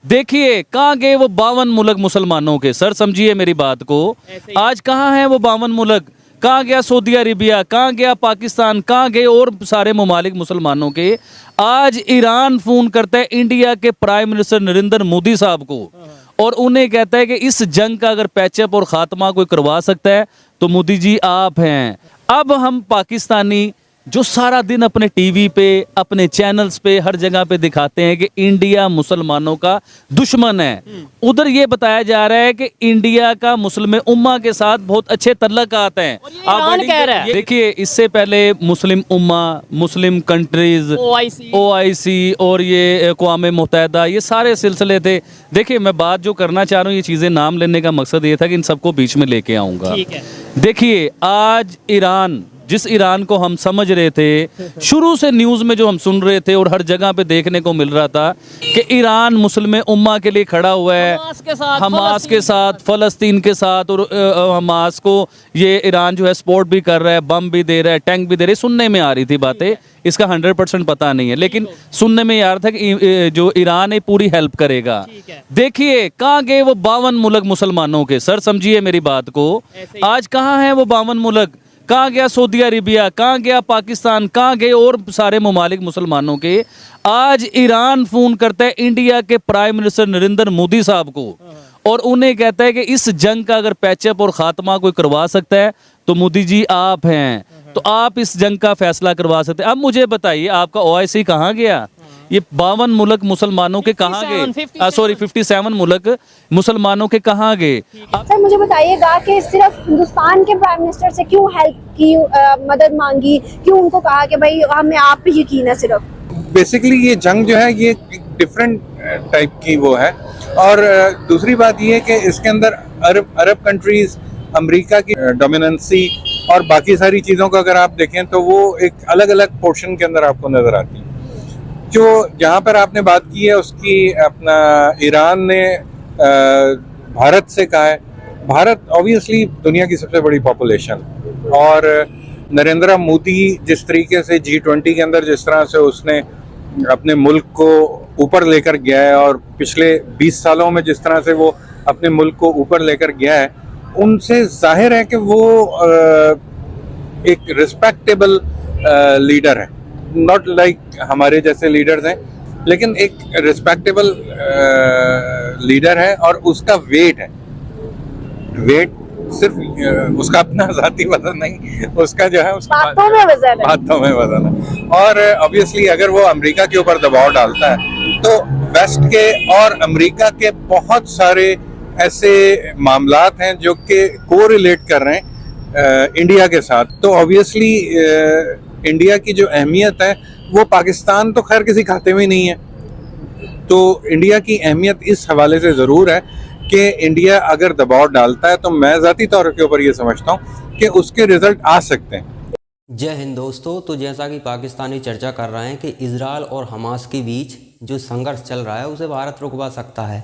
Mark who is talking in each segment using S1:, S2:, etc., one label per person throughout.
S1: देखिए कहाँ गए वो 52 मुल्क मुसलमानों के। सर समझिए मेरी बात को, आज कहाँ हैं वो 52 मुल्क? कहाँ गया सऊदी अरेबिया, कहाँ गया पाकिस्तान, कहाँ गए और सारे ममालिक मुसलमानों के? आज ईरान फोन करता है इंडिया के प्राइम मिनिस्टर नरेंद्र मोदी साहब को और उन्हें कहता है कि इस जंग का अगर पैचअप और खात्मा कोई करवा सकता है तो मोदी जी आप हैं। अब हम पाकिस्तानी जो सारा दिन अपने टीवी पे, अपने चैनल्स पे, हर जगह पे दिखाते हैं कि इंडिया मुसलमानों का दुश्मन है, उधर ये बताया जा रहा है कि इंडिया का मुस्लिम उम्मा के साथ बहुत अच्छे तल्लुकात हैं। आप
S2: कह रहा है।
S1: देखिए, इससे पहले मुस्लिम उम्मा, मुस्लिम कंट्रीज, OIC और ये अक़वाम मुत्तहिदा, ये सारे सिलसिले थे। देखिए, मैं बात जो करना चाह रहा हूँ, ये चीज़ें नाम लेने का मकसद ये था कि इन सबको बीच में लेके आऊँगा। देखिए, आज ईरान, जिस ईरान को हम समझ रहे थे, शुरू से न्यूज़ में जो हम सुन रहे थे और हर जगह पे देखने को मिल रहा था कि ईरान मुस्लिम उम्मा के लिए खड़ा हुआ है, हमास के साथ, फ़लस्तीन के साथ, और हमास को ये ईरान जो है सपोर्ट भी कर रहा है, बम भी दे रहा है, टैंक भी दे रहा है। सुनने में आ रही थी बातें, इसका 100% पता नहीं है, लेकिन सुनने में आ रहा था कि जो ईरान है पूरी हेल्प करेगा। देखिए कहाँ गए वो 52 मुल्क मुसलमानों के। सर समझिए मेरी बात को, आज कहाँ हैं वो 52 मुल्क? कहाँ गया सऊदी अरेबिया, कहाँ गया पाकिस्तान, कहाँ गए और सारे ममालिक मुसलमानों के? आज ईरान फोन करता है इंडिया के प्राइम मिनिस्टर नरेंद्र मोदी साहब को और उन्हें कहता है कि इस जंग का अगर पैचअप और खात्मा कोई करवा सकता है तो मोदी जी आप हैं, तो आप इस जंग का फैसला करवा सकते हैं। अब मुझे बताइए, आपका OIC कहाँ गया? ये 52 मुल्क मुसलमानों के कहाँ गए? 57 मुल्क मुसलमानों के कहाँ गए?
S3: सर मुझे बताइएगा कि सिर्फ हिंदुस्तान के प्राइम मिनिस्टर से क्यों हेल्प की, मदद मांगी, क्यों उनको कहा कि भाई हमें आप पे यकीन है? सिर्फ
S4: बेसिकली ये जंग जो है ये डिफरेंट टाइप की वो है। और दूसरी बात ये है कि इसके अंदर अरब कंट्रीज, अमेरिका की डोमिनेंसी और बाकी सारी चीज़ों को अगर आप देखें तो वो एक अलग अलग पोर्शन के अंदर आपको नज़र आती है। जो जहाँ पर आपने बात की है उसकी, अपना ईरान ने भारत से कहा है। भारत ऑब्वियसली दुनिया की सबसे बड़ी पॉपुलेशन, और नरेंद्र मोदी जिस तरीके से G20 के अंदर जिस तरह से उसने अपने मुल्क को ऊपर लेकर गया है और पिछले 20 सालों में जिस तरह से वो अपने मुल्क को ऊपर लेकर गया है, उनसे जाहिर है कि वो एक रिस्पेक्टेबल लीडर है। नॉट लाइक हमारे जैसे लीडर्स हैं, लेकिन एक रिस्पेक्टेबल लीडर है और उसका वेट है। वेट सिर्फ उसका अपना जाती वजन नहीं, उसका जो है उसका
S3: बातों में वजन है।
S4: बातों में वजन है। और ऑब्वियसली अगर वो अमेरिका के ऊपर दबाव डालता है तो वेस्ट के और अमेरिका के बहुत सारे ऐसे मामलात हैं जो कि कोरिलेट कर रहे हैं इंडिया के साथ। तो ऑब्वियसली इंडिया की जो अहमियत है वो पाकिस्तान तो खैर किसी खाते में नहीं है, तो इंडिया की अहमियत इस हवाले से ज़रूर है कि इंडिया अगर दबाव डालता है तो मैं ज़ाती तौर के ऊपर ये समझता हूँ कि उसके रिजल्ट आ सकते हैं।
S2: जय हिंद दोस्तों। तो जैसा कि पाकिस्तानी चर्चा कर रहे हैं कि इजराइल और हमास के बीच जो संघर्ष चल रहा है उसे भारत रुकवा सकता है,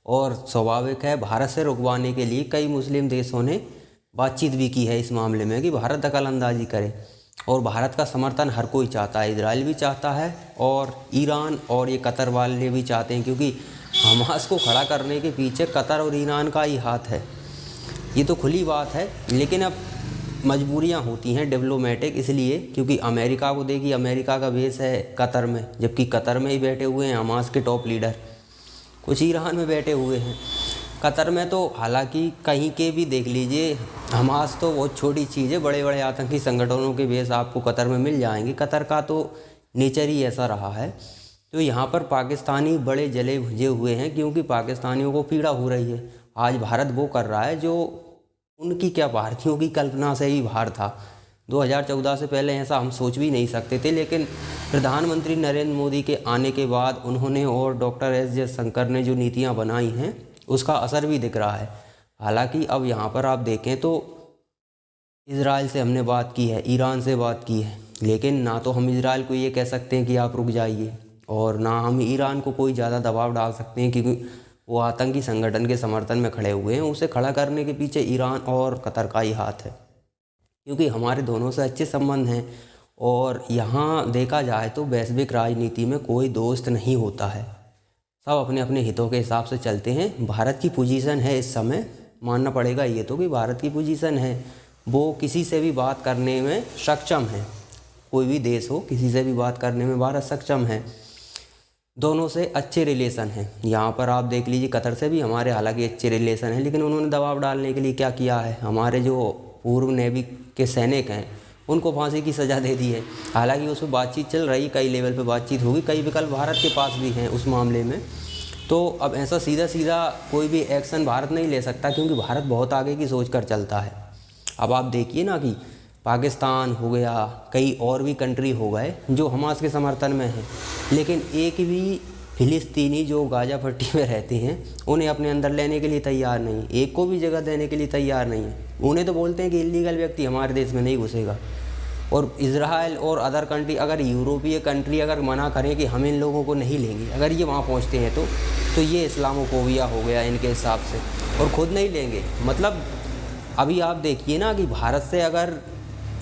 S2: और स्वाभाविक है भारत से रुकवाने के लिए कई मुस्लिम देशों ने बातचीत भी की है इस मामले में कि भारत दखल अंदाजी करे, और भारत का समर्थन हर कोई चाहता है। इजराइल भी चाहता है और ईरान और ये कतर वाले भी चाहते हैं, क्योंकि हमास को खड़ा करने के पीछे कतर और ईरान का ही हाथ है। ये तो खुली बात है, लेकिन अब मजबूरियां होती हैं डिप्लोमेटिक, इसलिए क्योंकि अमेरिका को देखिए, अमेरिका का बेस है कतर में, जबकि कतर में ही बैठे हुए हैं हमास के टॉप लीडर, कुछ ईरान में बैठे हुए हैं। कतर में तो हालांकि कहीं के भी देख लीजिए, हमास तो बहुत छोटी चीज़ है, बड़े बड़े आतंकी संगठनों के बेस आपको कतर में मिल जाएंगे। कतर का तो नेचर ही ऐसा रहा है। तो यहाँ पर पाकिस्तानी बड़े जले भुजे हुए हैं, क्योंकि पाकिस्तानियों को पीड़ा हो रही है। आज भारत वो कर रहा है जो उनकी क्या, भारतीयों की कल्पना से ही बाहर था। 2014 से पहले ऐसा हम सोच भी नहीं सकते थे, लेकिन प्रधानमंत्री नरेंद्र मोदी के आने के बाद उन्होंने और डॉक्टर एस जयशंकर ने जो नीतियाँ बनाई हैं उसका असर भी दिख रहा है। हालांकि अब यहाँ पर आप देखें तो इजराइल से हमने बात की है, ईरान से बात की है, लेकिन ना तो हम इजराइल को ये कह सकते हैं कि आप रुक जाइए, और ना हम ईरान को कोई ज़्यादा दबाव डाल सकते हैं, क्योंकि वो आतंकी संगठन के समर्थन में खड़े हुए हैं। उसे खड़ा करने के पीछे ईरान और कतर का ही हाथ है, क्योंकि हमारे दोनों से अच्छे संबंध हैं। और यहाँ देखा जाए तो वैश्विक राजनीति में कोई दोस्त नहीं होता है, सब अपने अपने हितों के हिसाब से चलते हैं। भारत की पोजीशन है इस समय, मानना पड़ेगा ये तो कि भारत की पोजीशन है, वो किसी से भी बात करने में सक्षम है। कोई भी देश हो, किसी से भी बात करने में भारत सक्षम है। दोनों से अच्छे रिलेशन हैं। यहाँ पर आप देख लीजिए, कतर से भी हमारे हालांकि अच्छे रिलेशन हैं, लेकिन उन्होंने दबाव डालने के लिए क्या किया है, हमारे जो पूर्व नेवी के सैनिक हैं उनको फांसी की सज़ा दे दी है। हालांकि उस पर बातचीत चल रही, कई लेवल पे बातचीत होगी, कई विकल्प भारत के पास भी हैं उस मामले में। तो अब ऐसा सीधा सीधा कोई भी एक्शन भारत नहीं ले सकता, क्योंकि भारत बहुत आगे की सोच कर चलता है। अब आप देखिए ना कि पाकिस्तान हो गया, कई और भी कंट्री हो गए जो हमास के समर्थन में हैं, लेकिन एक भी फिलिस्तीनी जो गाजा पट्टी में रहते हैं उन्हें अपने अंदर लेने के लिए तैयार नहीं, एक को भी जगह देने के लिए तैयार नहीं है। उन्हें तो बोलते हैं कि इलीगल व्यक्ति हमारे देश में नहीं घुसेगा। और इजराइल और अदर कंट्री, अगर यूरोपीय कंट्री अगर मना करें कि हम इन लोगों को नहीं लेंगे, अगर ये वहाँ पहुँचते हैं तो ये इस्लामोफोबिया हो गया इनके हिसाब से, और ख़ुद नहीं लेंगे। मतलब अभी आप देखिए ना कि भारत से अगर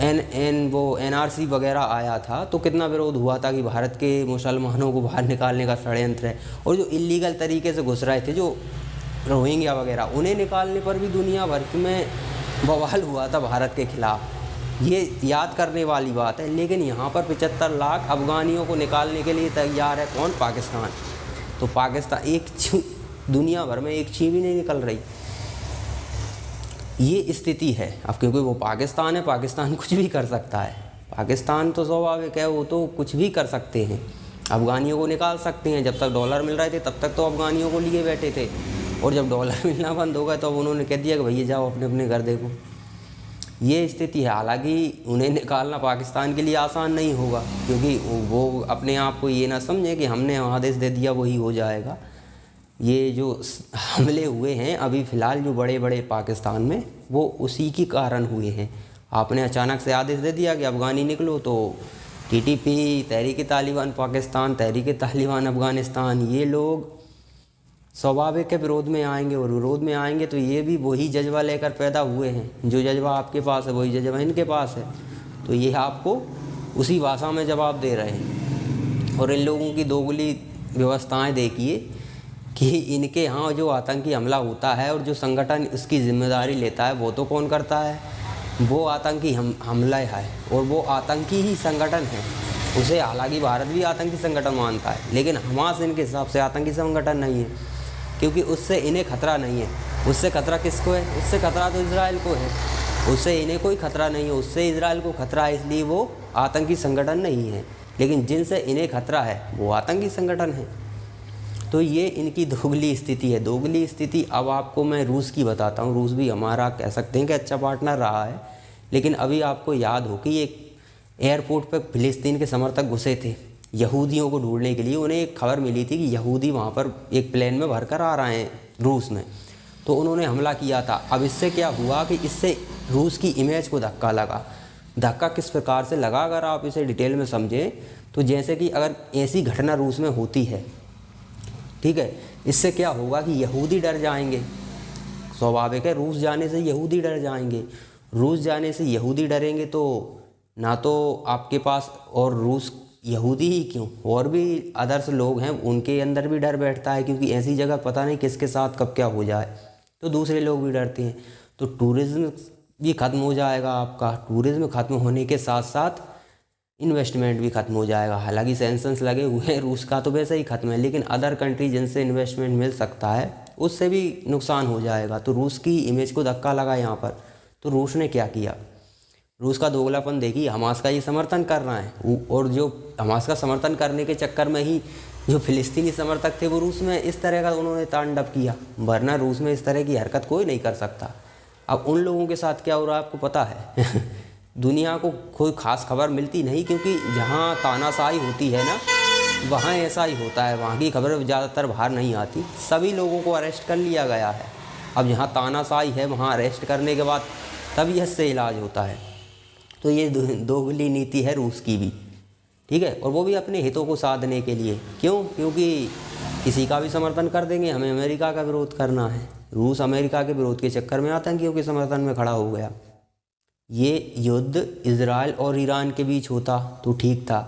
S2: NRC वगैरह आया था तो कितना विरोध हुआ था कि भारत के मुसलमानों को बाहर निकालने का षड्यंत्र है। और जो इलीगल तरीके से घुस रहे थे, जो रोहिंग्या वगैरह, उन्हें निकालने पर भी दुनिया भर में बवाल हुआ था भारत के खिलाफ। ये याद करने वाली बात है। लेकिन यहाँ पर 75 लाख अफ़गानियों को निकालने के लिए तैयार है कौन? पाकिस्तान। तो पाकिस्तान दुनिया भर में एक चीज़ भी नहीं निकल रही। ये स्थिति है। अब क्योंकि वो पाकिस्तान है, पाकिस्तान कुछ भी कर सकता है। पाकिस्तान तो स्वाभाविक है, वो तो कुछ भी कर सकते हैं। अफ़गानियों को निकाल सकते हैं। जब तक डॉलर मिल रहे थे तब तक तो अफ़गानियों को लिए बैठे थे, और जब डॉलर मिलना बंद हो गया तो उन्होंने कह दिया कि भैया जाओ अपने अपने घर देखो। ये स्थिति है। हालांकि उन्हें निकालना पाकिस्तान के लिए आसान नहीं होगा, क्योंकि वो अपने आप को ये ना समझे कि हमने आदेश दे दिया वही हो जाएगा। ये जो हमले हुए हैं अभी फ़िलहाल जो बड़े बड़े पाकिस्तान में, वो उसी के कारण हुए हैं। आपने अचानक से आदेश दे दिया कि अफ़गानी निकलो, तो TTP, तहरीक-ए-तालिबान पाकिस्तान, तहरीक-ए-तालिबान अफ़गानिस्तान, ये लोग स्वाभाविक के विरोध में आएंगे। और विरोध में आएंगे तो ये भी वही जज्बा लेकर पैदा हुए हैं। जो जज्बा आपके पास है वही जज्बा इनके पास है। तो ये आपको उसी भाषा में जवाब दे रहे हैं। और इन लोगों की दोगली व्यवस्थाएं देखिए कि इनके यहाँ जो आतंकी हमला होता है और जो संगठन इसकी जिम्मेदारी लेता है वो तो कौन करता है? वो आतंकी हमला है, और वो आतंकी ही संगठन है। उसे हालांकि भारत भी आतंकी संगठन मानता है, लेकिन हमास इनके हिसाब से आतंकी संगठन नहीं है, क्योंकि उससे इन्हें खतरा नहीं है। उससे खतरा किसको है? उससे खतरा तो इजराइल को है। उससे इन्हें कोई खतरा नहीं है, उससे इजराइल को खतरा है, इसलिए वो आतंकी संगठन नहीं है। लेकिन जिनसे इन्हें खतरा है वो आतंकी संगठन है। तो ये इनकी दोगली स्थिति है। दोगली स्थिति अब आपको मैं रूस की बताता हूँ। रूस भी हमारा कह सकते हैं कि अच्छा पार्टनर रहा है, लेकिन अभी आपको याद हो कि एक एयरपोर्ट पर फिलिस्तीन के समर्थक घुसे थे यहूदियों को ढूंढने के लिए। उन्हें एक खबर मिली थी कि यहूदी वहाँ पर एक प्लेन में भरकर आ रहे हैं रूस में, तो उन्होंने हमला किया था। अब इससे क्या हुआ कि इससे रूस की इमेज को धक्का लगा। धक्का किस प्रकार से लगा, अगर आप इसे डिटेल में समझें तो जैसे कि अगर ऐसी घटना रूस में होती है, ठीक है, इससे क्या होगा कि यहूदी डर जाएंगे। स्वाभाविक है, रूस जाने से यहूदी डर जाएंगे। रूस जाने से यहूदी डरेंगे तो ना तो आपके पास, और रूस यहूदी ही क्यों, और भी अदर्स लोग हैं उनके अंदर भी डर बैठता है, क्योंकि ऐसी जगह पता नहीं किसके साथ कब क्या हो जाए, तो दूसरे लोग भी डरते हैं। तो टूरिज़्म भी ख़त्म हो जाएगा आपका। टूरिज़्म ख़त्म होने के साथ साथ इन्वेस्टमेंट भी ख़त्म हो जाएगा। हालांकि सैंक्शंस लगे हुए हैं, रूस का तो वैसे ही ख़त्म है, लेकिन अदर कंट्री जिनसे इन्वेस्टमेंट मिल सकता है उससे भी नुकसान हो जाएगा। तो रूस की इमेज को धक्का लगा यहाँ पर। तो रूस ने क्या किया? रूस का दोगलापन देखिए, हमास का ये समर्थन कर रहा है, और जो हमास का समर्थन करने के चक्कर में ही जो फिलिस्तीनी समर्थक थे वो रूस में इस तरह का उन्होंने तांडव किया, वरना रूस में इस तरह की हरकत कोई नहीं कर सकता। अब उन लोगों के साथ क्या हो रहा है आपको पता है? दुनिया को कोई ख़ास खबर मिलती नहीं, क्योंकि जहाँ तानाशाही होती है ना वहाँ ऐसा ही होता है। वहाँ की खबर ज़्यादातर बाहर नहीं आती। सभी लोगों को अरेस्ट कर लिया गया है। अब जहाँ तानाशाही है वहाँ अरेस्ट करने के बाद तब इससे इलाज होता है। तो ये दोगली नीति है रूस की भी, ठीक है, और वो भी अपने हितों को साधने के लिए। क्यों? क्योंकि किसी का भी समर्थन कर देंगे, हमें अमेरिका का विरोध करना है। रूस अमेरिका के विरोध के चक्कर में आतंकियों के समर्थन में खड़ा हो गया। ये युद्ध इजराइल और ईरान के बीच होता तो ठीक था,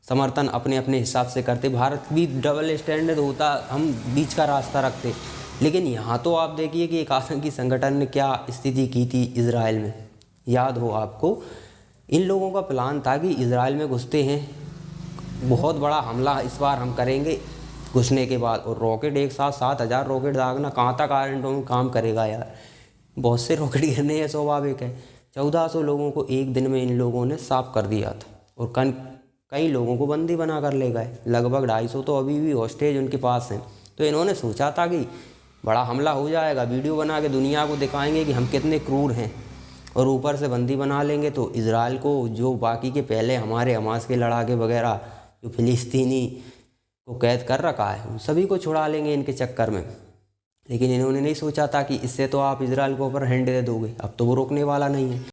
S2: समर्थन अपने अपने हिसाब से करते। भारत भी डबल स्टैंडर्ड होता, हम बीच का रास्ता रखते। लेकिन यहाँ तो आप देखिए कि एक आतंकी संगठन ने क्या स्थिति की थी इजराइल में। याद हो आपको, इन लोगों का प्लान था कि इजराइल में घुसते हैं, बहुत बड़ा हमला इस बार हम करेंगे घुसने के बाद। और रॉकेट एक साथ 7,000 रॉकेट दागना कहाँ तक आयरन डोम काम करेगा यार, बहुत से रॉकेट गिरने हैं, स्वाभाविक है। 1400 लोगों को एक दिन में इन लोगों ने साफ कर दिया था और कई लोगों को बंदी बना कर ले गए। लगभग 250 तो अभी भी हॉस्टेज उनके पास हैं। तो इन्होंने सोचा था कि बड़ा हमला हो जाएगा, वीडियो बना के दुनिया को दिखाएंगे कि हम कितने क्रूर हैं, और ऊपर से बंदी बना लेंगे तो इजराइल को, जो बाकी के पहले हमारे हमास के लड़ाके वगैरह जो फिलिस्तीनी को कैद कर रखा है, उन सभी को छुड़ा लेंगे इनके चक्कर में। लेकिन इन्होंने नहीं सोचा था कि इससे तो आप इजराइल को ऊपर हैंड दे दोगे, अब तो वो रोकने वाला नहीं है।